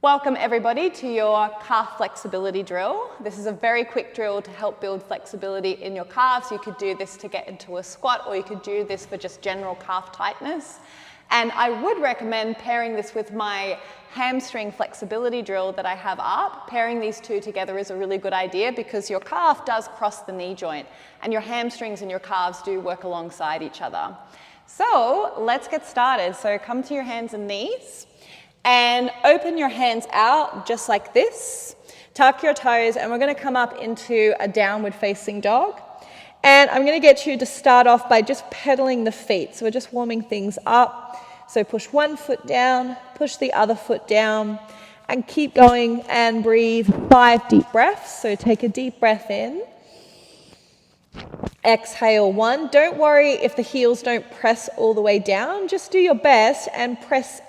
Welcome everybody to your calf flexibility drill. This is a very quick drill to help build flexibility in your calves. You could do this to get into a squat, or you could do this for just general calf tightness. And I would recommend pairing this with my hamstring flexibility drill that I have up. Pairing these two together is a really good idea because your calf does cross the knee joint and your hamstrings and your calves do work alongside each other. So let's get started. So come to your hands and knees. And open your hands out just like this. Tuck your toes, and we're going to come up into a downward facing dog. And I'm going to get you to start off by just pedaling the feet. So we're just warming things up. So push one foot down, push the other foot down, and keep going and breathe 5 deep breaths. So take a deep breath in. Exhale 1. Don't worry if the heels don't press all the way down. Just do your best and press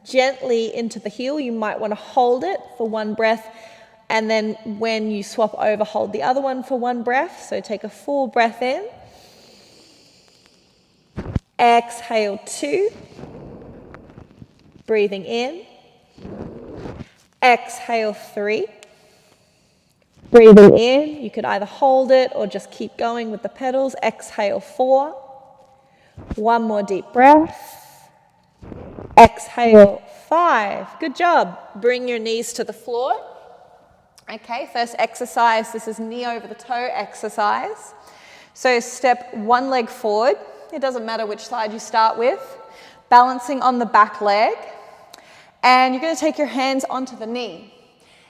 gently into the heel. You might want to hold it for 1 breath, and then when you swap over, hold the other one for 1 breath. So take a full breath in. Exhale 2. Breathing in. Exhale 3. Breathing in. You could either hold it or just keep going with the pedals. Exhale 4. 1 more deep breath. Exhale 5. Good job. Bring your knees to the floor. Okay, first exercise. This is knee over the toe exercise. So step 1 leg forward. It doesn't matter which side you start with. Balancing on the back leg. And you're going to take your hands onto the knee.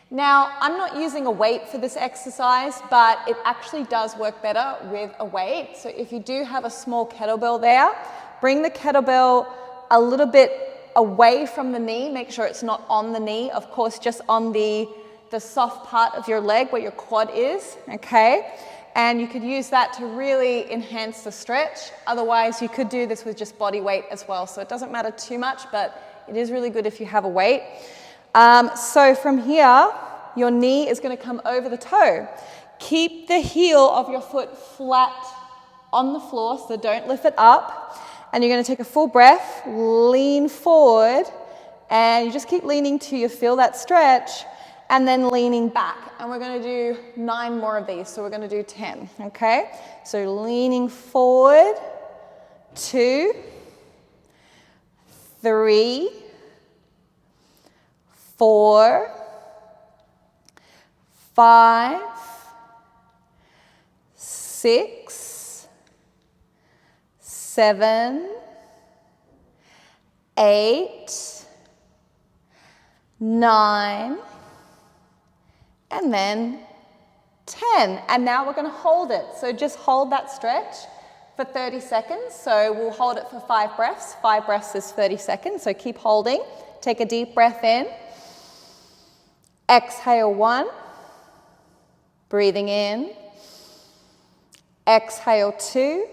Now, I'm not using a weight for this exercise, but it actually does work better with a weight. So if you do have a small kettlebell there, bring the kettlebell a little bit away from the knee. Make sure it's not on the knee. Of course, just on the soft part of your leg where your quad is, okay? And you could use that to really enhance the stretch. Otherwise, you could do this with just body weight as well. So it doesn't matter too much, but it is really good if you have a weight. So from here, your knee is going to come over the toe. Keep the heel of your foot flat on the floor, so don't lift it up. And you're going to take a full breath, lean forward, and you just keep leaning till you feel that stretch, and then leaning back. And we're going to do 9 more of these, so we're going to do 10, okay? So leaning forward, 2, 3, 4, 5, 6, 7, 8, 9, and then 10. And now we're going to hold it. So just hold that stretch for 30 seconds. So we'll hold it for 5 breaths. 5 breaths is 30 seconds. So keep holding. Take a deep breath in. Exhale 1. Breathing in. Exhale 2.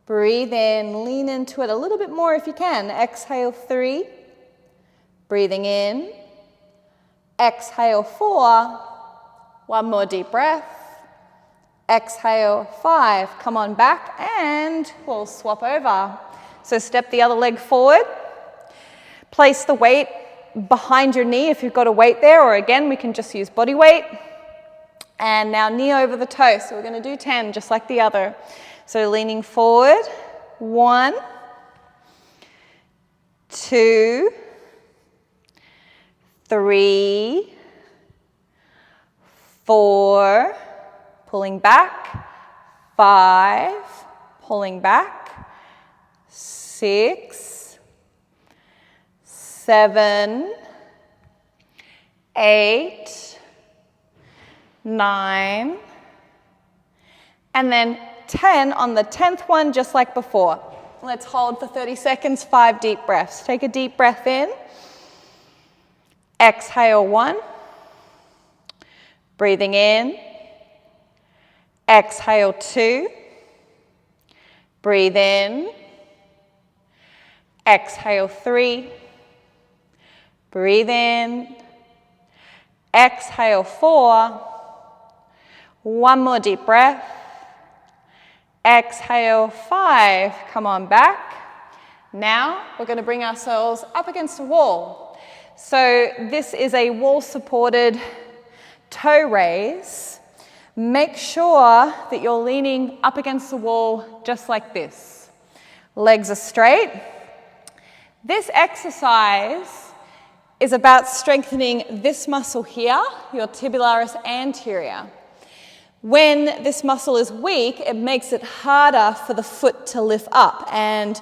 Breathe in, lean into it a little bit more if you can. Exhale 3. Breathing in. Exhale 4. 1 more deep breath. Exhale 5. Come on back and we'll swap over. So step the other leg forward. Place the weight behind your knee if you've got a weight there, or again, we can just use body weight. And now knee over the toe. So we're going to do 10 just like the other. So leaning forward, 1, 2, 3, 4, pulling back, 5, pulling back, 6, 7, 8, 9, and then 10 on the 10th one, just like before. Let's hold for 30 seconds, 5 deep breaths. Take a deep breath in. Exhale 1. Breathing in. Exhale 2. Breathe in. Exhale 3. Breathe in. Exhale 4. 1 more deep breath. Exhale 5. Come on back. Now we're going to bring ourselves up against a wall. So this is a wall-supported toe raise. Make sure that you're leaning up against the wall just like this. Legs are straight. This exercise is about strengthening this muscle here, your tibialis anterior. When this muscle is weak, it makes it harder for the foot to lift up. And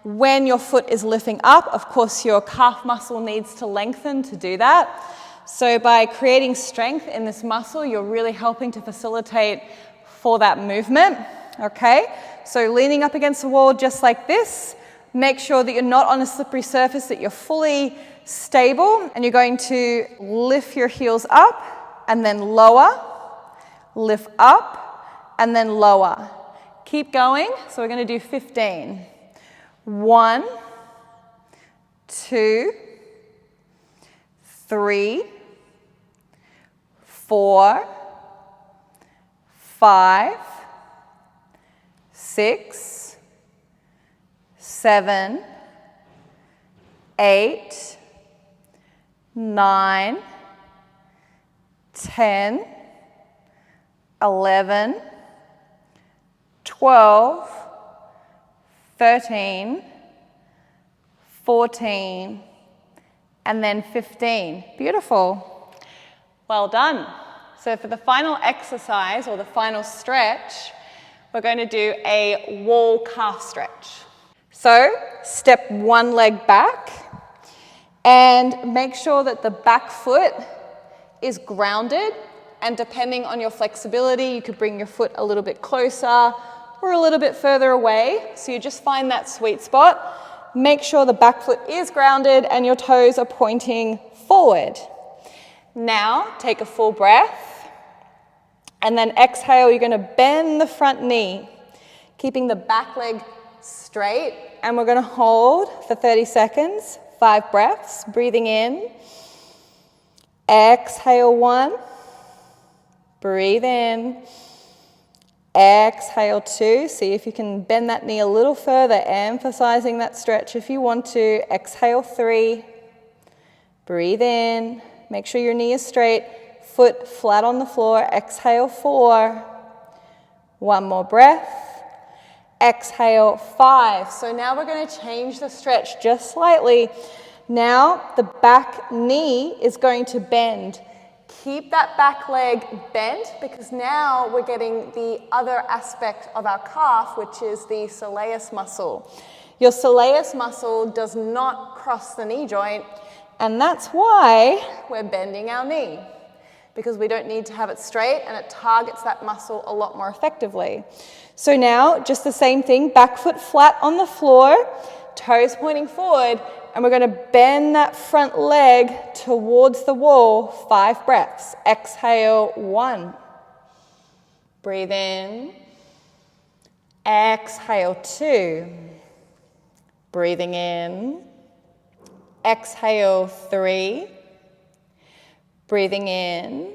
when your foot is lifting up, of course, your calf muscle needs to lengthen to do that. So by creating strength in this muscle, you're really helping to facilitate for that movement, okay? So leaning up against the wall just like this. Make sure that you're not on a slippery surface, that you're fully stable, and you're going to lift your heels up and then lower, lift up and then lower. Keep going. So we're going to do 15. 1, 2, 3, 4, 5, 6, 7, 8, 9, 10, 11, 12, 13, 14, and then 15. Beautiful. Well done. So for the final exercise, or the final stretch, we're going to do a wall calf stretch. So step one leg back and make sure that the back foot is grounded, and depending on your flexibility, you could bring your foot a little bit closer or a little bit further away. So you just find that sweet spot. Make sure the back foot is grounded and your toes are pointing forward. Now take a full breath and then exhale. You're going to bend the front knee, keeping the back leg straight, and we're going to hold for 30 seconds, 5 breaths, breathing in. Exhale 1, breathe in. Exhale 2, see if you can bend that knee a little further, emphasizing that stretch if you want to. Exhale 3, breathe in, make sure your knee is straight, foot flat on the floor. Exhale 4, 1 more breath. Exhale 5. So now we're going to change the stretch just slightly. Now the back knee is going to bend. Keep that back leg bent, because now we're getting the other aspect of our calf, which is the soleus muscle. Your soleus muscle does not cross the knee joint, and that's why we're bending our knee, because we don't need to have it straight, and it targets that muscle a lot more effectively. So now, just the same thing, back foot flat on the floor, toes pointing forward, and we're going to bend that front leg towards the wall, 5 breaths. Exhale 1. Breathe in. Exhale 2. Breathing in. Exhale 3. Breathing in.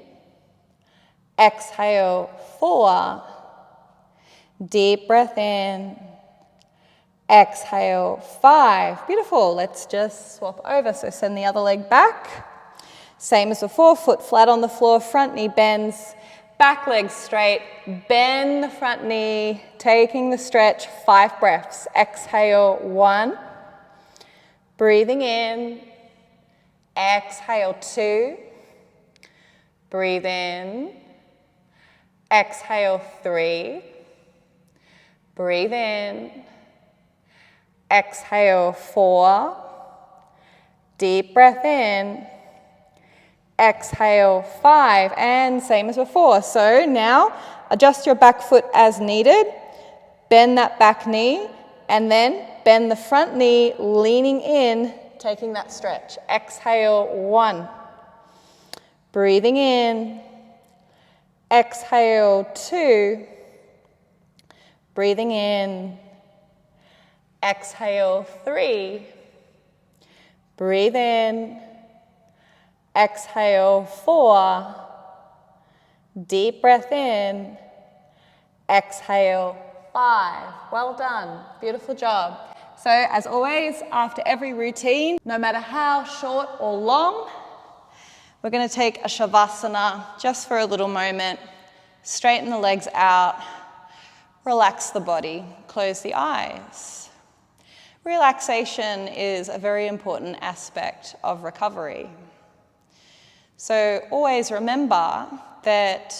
Exhale 4. Deep breath in. Exhale 5. Beautiful. Let's just swap over. So send the other leg back. Same as before, foot flat on the floor, front knee bends, back leg straight, bend the front knee, taking the stretch, 5 breaths. Exhale 1. Breathing in. Exhale 2. Breathe in. Exhale 3. Breathe in. Exhale 4. Deep breath in. Exhale 5. And same as before. So now adjust your back foot as needed. Bend that back knee. And then bend the front knee, leaning in, taking that stretch. Exhale 1. Breathing in. Exhale 2. Breathing in. Exhale 3. Breathe in. Exhale 4. Deep breath in. Exhale 5. Well done. Beautiful job. So as always, after every routine, no matter how short or long, we're going to take a Shavasana just for a little moment. Straighten the legs out, relax the body, close the eyes. Relaxation is a very important aspect of recovery. So always remember that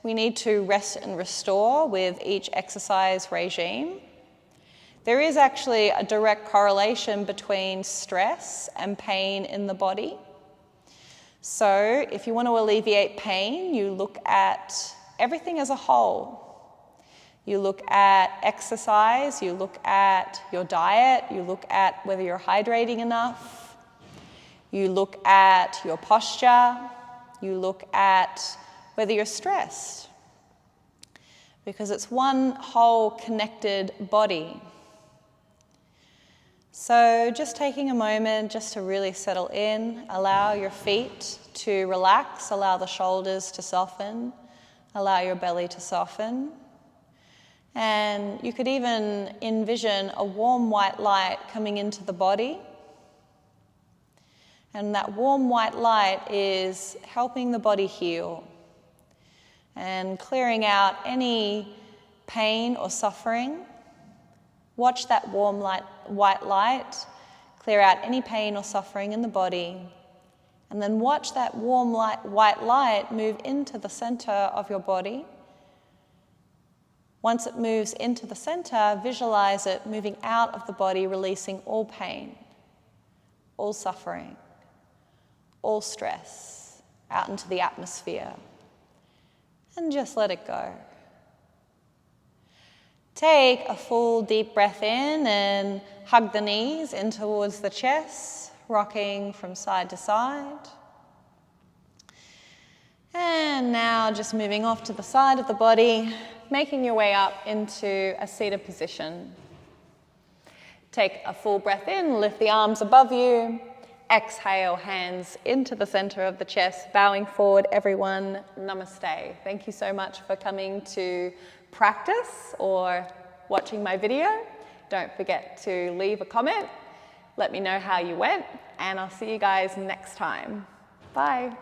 we need to rest and restore with each exercise regime. There is actually a direct correlation between stress and pain in the body. So if you want to alleviate pain, you look at everything as a whole. You look at exercise, you look at your diet, you look at whether you're hydrating enough, you look at your posture, you look at whether you're stressed, because it's one whole connected body. So just taking a moment just to really settle in, allow your feet to relax, allow the shoulders to soften, allow your belly to soften. And you could even envision a warm white light coming into the body. And that warm white light is helping the body heal and clearing out any pain or suffering. Watch that warm white light clear out any pain or suffering in the body. And then watch that warm white light move into the center of your body. Once it moves into the center, visualize it moving out of the body, releasing all pain, all suffering, all stress out into the atmosphere. And just let it go. Take a full deep breath in and hug the knees in towards the chest, rocking from side to side. And now just moving off to the side of the body, making your way up into a seated position. Take a full breath in, lift the arms above you. Exhale, hands into the center of the chest, bowing forward, everyone. Namaste. Thank you so much for coming to practice or watching my video. Don't forget to leave a comment. Let me know how you went, and I'll see you guys next time. Bye.